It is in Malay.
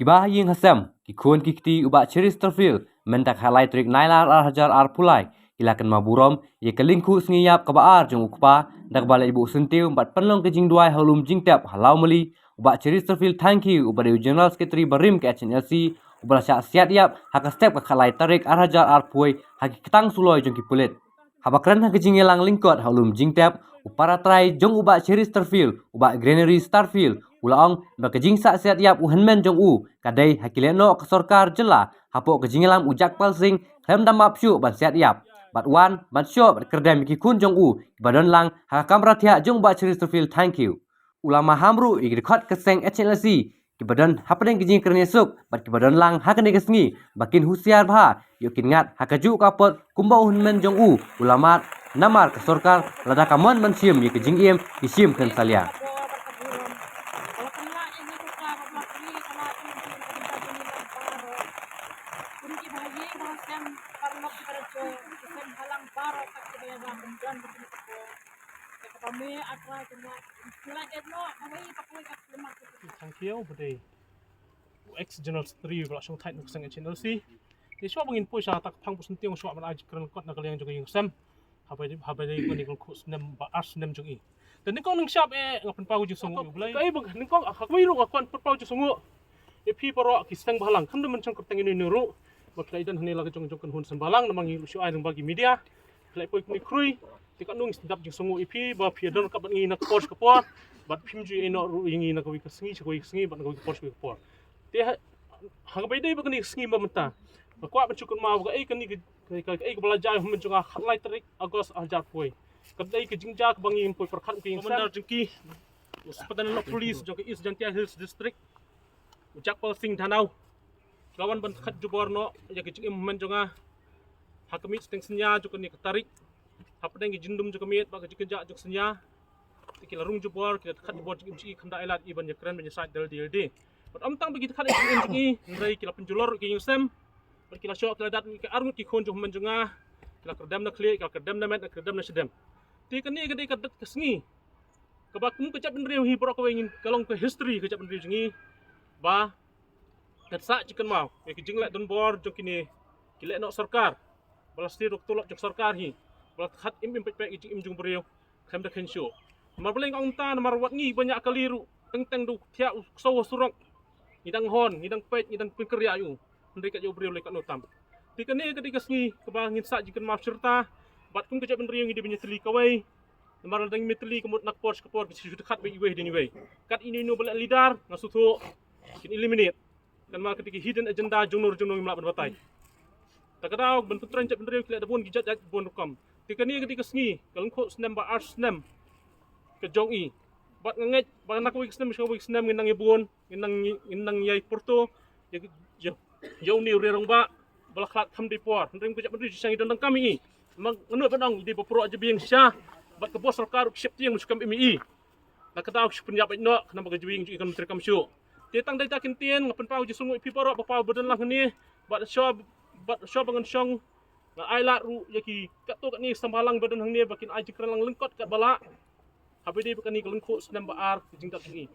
Kibah ying hasam, kikun kikti ubak Chesterfield, mentak halai trik nailar hajar pulai, ilakan maburom, ye kelingku sengiyap kebaar jong ukpa, dak balik ibu sentiu, empat penlong kejing duai halum jing tiap halau meli, ubak Chesterfield thank you, ubak General Secretary Barim ke HNLC, ubak syak siat yap, haka step ke halai tarik hajar puai, haki ketang suloi jong kipulit. Habakran kejing elang lingkot halum jing tiap, upara try jong ubak Chesterfield, ubak Granary Starfield, ulaong bakejing sak siat yap uhenmen jong kadai hakileno ke sorkar jela hapok kejingelam ujak palsing klem dam apsyu ban siat yap bat wan ban syo bat kerdam ki kun jong badan lang hakam ratia jong ba Chesterfield thank you ulama hamru igrikhot keseng HLC ki badan hapeng kejing kernesuk bat ki badan lang hakane kesngi bakin husiar bha yokin ngat hakaju kapot kumba uhenmen jong ulama namar ke sorkar lada kamon mansium ye kejing isim kan salia. Thank you budai ex general secretary bela song thai nuk sang HNLC di swa bangin po sa tak phang pusun tiong swa ban aj kran kot na kalyang jong yung sam habai ko ni ko khus nem ba ars nem jong i dan ni ko nang shop ngapan pa ju songu bulai kai bang ni ko hakai ru kon pa ju songu e pi paro ki sang balang kham man chang kertang ni ru baklai dan hani lag jong kan hun sambalang namang hi shu ai bagi media klai po ni krui ti kan nung stap ju songu e pi ba pi don ka ban ngi na course ka po bat phim ju eno ru yingi na ko wi ka sngi bat ko course ko po te habai dai ba kan ni sngi ba mata kwa ban chukun ma ga ai kan ni ai ka belajar hum junga khatlai tarik agos ajar poi kadai ke jingja ka bangi poi perkhat ke commander jengki hospital no police jong East Jantia Hills district ujak pal sing danau kawan ban khat jubor no ya ke jing men jonga hakami steng senya jukun ni tarik hapdeng jindum jukamit ba ke jingja juk senya kila rung jubor kila khat jubor jing khanda elat iban ya kran ben side DLD but amtang begitu khat jing ndai kila penjulor ke yusem kila syok kila dat ke armut ki khon jong men jonga kila kerdam na kli kila kerdam na met kerdam na sedem ti kan ni kadai kadat kesngi kabakum kecap benriu hi borok wengin kalong ke history kecap benriu jingi ba tersa chicken mau ke jinglek don bor jong kini kilek nok sarkar balasti rok tulok jok sarkar hi balat khat im pek jing im jung beriu khem da khensho mar beleng ong ta mar wat ngi banyak kaliru teng du thia so surok ngidang hon ngidang pek ngidang pinkerya yu ndai kat yo beriu lekat notam ti kan ni kadai kesngi kabangin sa chicken mau serta bat kum kecap benriu ngi di benyetli kawai mar dang mitli kemut nak pors kapor ke situ khat be iwe dini we kat ini no bela leader ngasutu kin eliminate kan mar ketika hidden agenda junur mlak berbatai takadau ben putran cep benriu kila dabun gijat bon rukam tikani ketika sngi kalung kho snem ba ars snem ke jong i bat nganget ba nak wik snem nginang ibun nginang yai porto yo ni rerong ba balakhat tham di por ndring ko cep benriu sang idon kami mang ngenut padang di popro aja biang sya bat ke bos sarkar siap tiang musukam MI nakadau penyap no kenapa kejuing ikan menteri kamsyu tetang dai takin tien ngapen pau ji sungu pi paro pau badan lah ni bat shop bangan syong na ai la ru yaki kat to kat ni sambalang badan hang ni bakin ai jikran lang lengkot kat bala habi di bakan ni kelengkuk senam baar jingkat ni